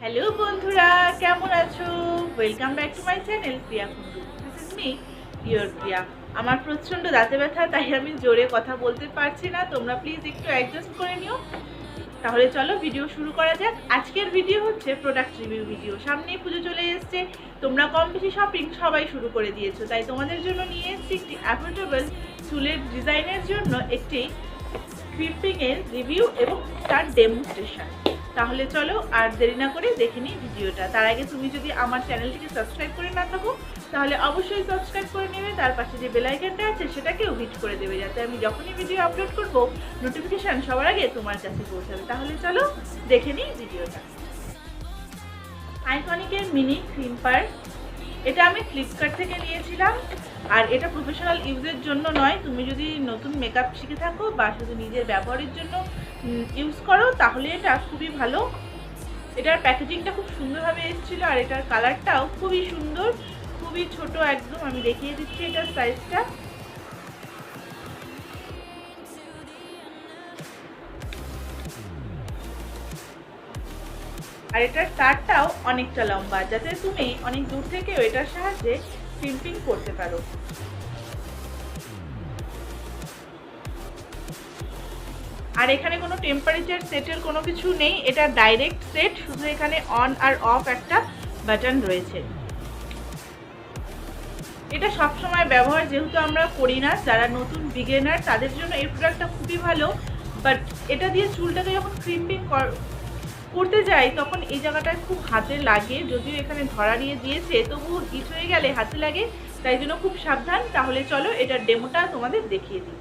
Hello বন্ধুরা, কেমন আছো? Welcome back to my channel Priya Kundu. This is me your Priya. আমার প্রচণ্ড দাঁতে ব্যথা, তাই আমি জোরে কথা বলতে পারছি না। তোমরা প্লিজ একটু অ্যাডজাস্ট করে নিও। তাহলে চলো ভিডিও শুরু করা যাক। আজকের ভিডিও হচ্ছে প্রোডাক্ট রিভিউ ভিডিও। সামনেই পুজো চলে এসছে, তোমরা কম বেশি শপিং সবাই শুরু করে দিয়েছো, তাই তোমাদের জন্য নিয়ে এসেছি একটি অ্যাফোর্ডেবল চুলের ডিজাইনের জন্য একটি ক্রিপিংয়ের রিভিউ এবং তার ডেমনস্ট্রেশন। তাহলে চলো আর দেরি না করে দেখে নিই ভিডিওটা। তার আগে তুমি যদি আমার চ্যানেলটিকে সাবস্ক্রাইব করে না থাকো তাহলে অবশ্যই সাবস্ক্রাইব করে নেবে। তার পাশে যে বেল আইকনটা আছে সেটাকেও হিট করে দেবে, যাতে আমি যখনই ভিডিও আপলোড করব নোটিফিকেশান সবার আগে তোমার কাছে পৌঁছাবে। তাহলে চলো দেখে নিই ভিডিওটা। আইকনিকের মিনি ক্রিম্পার, এটা আমি ফ্লিপকার্ট থেকে নিয়েছিলাম। আর এটা প্রফেশনাল ইউজের জন্য নয়, তুমি যদি নতুন মেকআপ শিখে থাকো বা শুধু নিজের ব্যবহারের জন্য ইউজ করো তাহলে এটা খুবই ভালো। এটার প্যাকেজিংটা খুব সুন্দরভাবে এসেছিলো, আর এটার কালারটাও খুবই সুন্দর, খুবই ছোট একদম। আমি দেখিয়ে দিচ্ছি এটার সাইজটা। আর এটার তারটাও অনেকটা লম্বা, যাতে তুমি অনেক দূর থেকেও এটার সাহায্যে ক্রিম্পিং করতে পারো। আর এখানে কোনো টেম্পারেচার সেটের কোনো কিছু নেই, এটা ডাইরেক্ট সেট, শুধু এখানে অন আর অফ একটা বাটন রয়েছে। এটা সবসময় ব্যবহার যেহেতু আমরা করি না, যারা নতুন বিগিনার তাদের জন্য এই প্রোডাক্টটা খুবই ভালো। বাট এটা দিয়ে চুলটাকে যখন ক্রিম্পিং করতে যাই তখন এই জায়গাটায় খুব হাতে লাগে, যদিও এখানে ধরা নিয়ে দিয়েছে তবুও হিট হয়ে গেলে হাতে লাগে, তাই জন্য খুব সাবধান। তাহলে চলো এটার ডেমোটা তোমাদের দেখিয়ে দিই।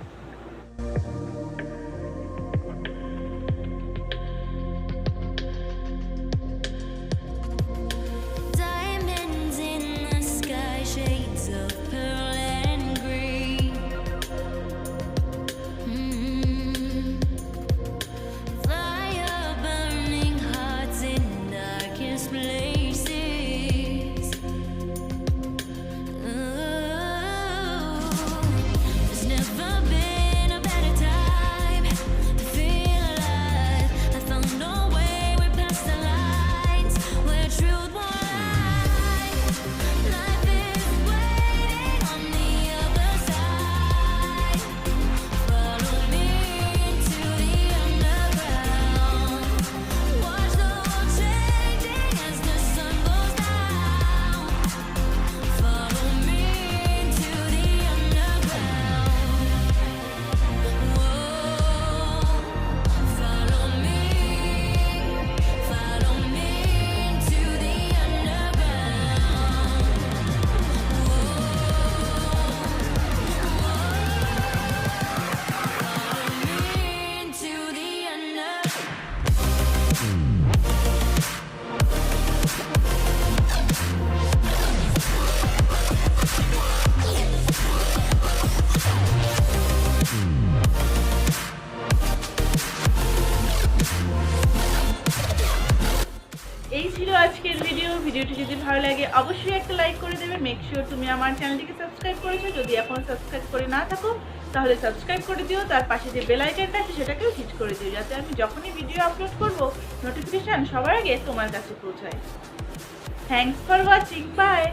এই ছিল আজকের ভিডিওটি যদি ভালো লাগে অবশ্যই একটা লাইক করে দেবে। মেক শিওর তুমি আমার চ্যানেলটিকে সাবস্ক্রাইব করেছো, যদি এখন সাবস্ক্রাইব করে না থাকো তাহলে সাবস্ক্রাইব করে দিও। তার পাশে যে বেল আইকনটা আছে সেটাকেও হিট করে দিও, যাতে আমি যখনই ভিডিও আপলোড করব নোটিফিকেশান সবার আগে তোমার কাছে পৌঁছায়। Thanks for watching, by.